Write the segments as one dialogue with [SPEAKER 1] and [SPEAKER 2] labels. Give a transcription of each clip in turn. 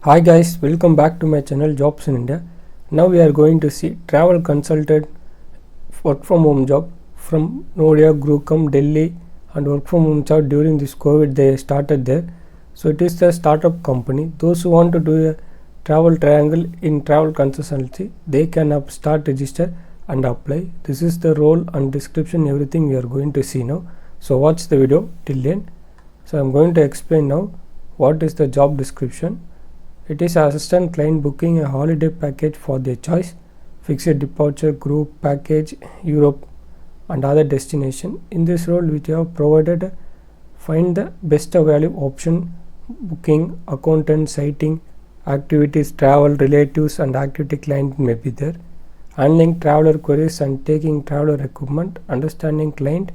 [SPEAKER 1] Hi guys, welcome back to my channel Jobs in India. Now we are going to see travel consultant work from home job from Noida, Gurugram, Delhi, and work from home job during this COVID they started there. So it is the startup company. Those who want to do a travel triangle in travel consultancy, they can start register and apply. This is the role and description, everything we are going to see now. So watch the video till end. So I am going to explain now what is the job description. It is assistant client booking a holiday package for their choice, fixed departure, group package, Europe and other destination. In this role which you have provided, find the best available option, booking, accountant, sighting, activities, travel, relatives and activity client may be there, handling traveler queries and taking traveler recruitment, understanding client,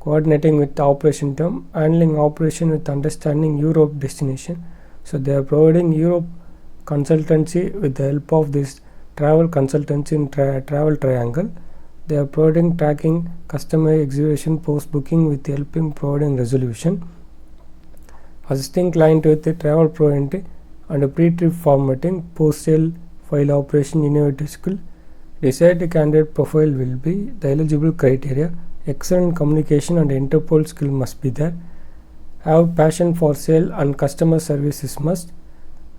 [SPEAKER 1] coordinating with the operation term, handling operation with understanding Europe destination. So they are providing Europe consultancy with the help of this travel consultancy in travel triangle. They are providing tracking, customer execution, post booking with helping providing resolution, assisting client with the travel pro-entry and pre-trip formatting, post-sale file operation, innovative skill. Desired candidate profile will be the eligible criteria. Excellent communication and Interpol skill must be there. Have passion for sale and customer service is must.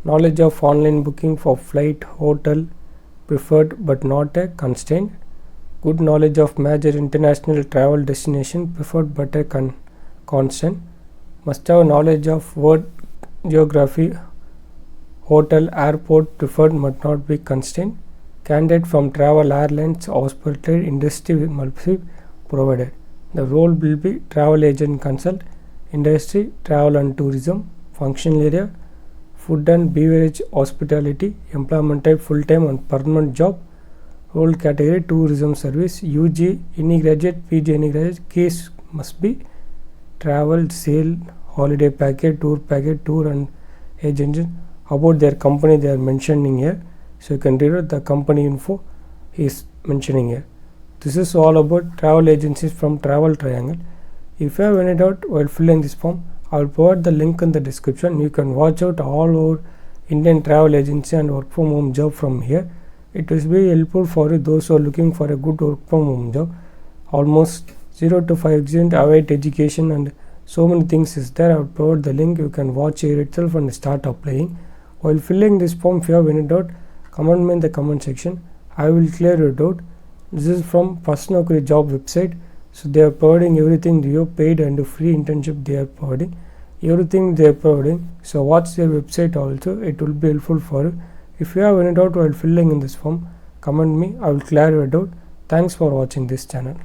[SPEAKER 1] Knowledge of online booking for flight, hotel preferred but not a constraint. Good knowledge of major international travel destination preferred but a constant. Must have knowledge of world geography, hotel, airport preferred but not be constraint. Candidate from travel, airlines, hospitality industry must be provided. The role will be travel agent consult. Industry, travel and tourism, functional area, food and beverage, hospitality, employment type full-time and permanent job, role category tourism service, UG, any graduate, PG, any graduate, case must be travel, sale, holiday package, tour and agent. About their company they are mentioning here, so you can read out the company info he is mentioning here. This is all about travel agencies from travel triangle. If you have any doubt while filling this form, I will provide the link in the description. You can watch out all over Indian travel agency and work from home job from here. It will be helpful for you those who are looking for a good work from home job. Almost 0 to 5% await education and so many things is there. I will provide the link. You can watch here itself and start applying. While filling this form, if you have any doubt, comment me in the comment section. I will clear your doubt. This is from First Naukri job website. So they are providing everything, you paid and free internship they are providing, everything they are providing. So watch their website also, it will be helpful for you. If you have any doubt while filling in this form, comment me, I will clear your doubt. Thanks for watching this channel.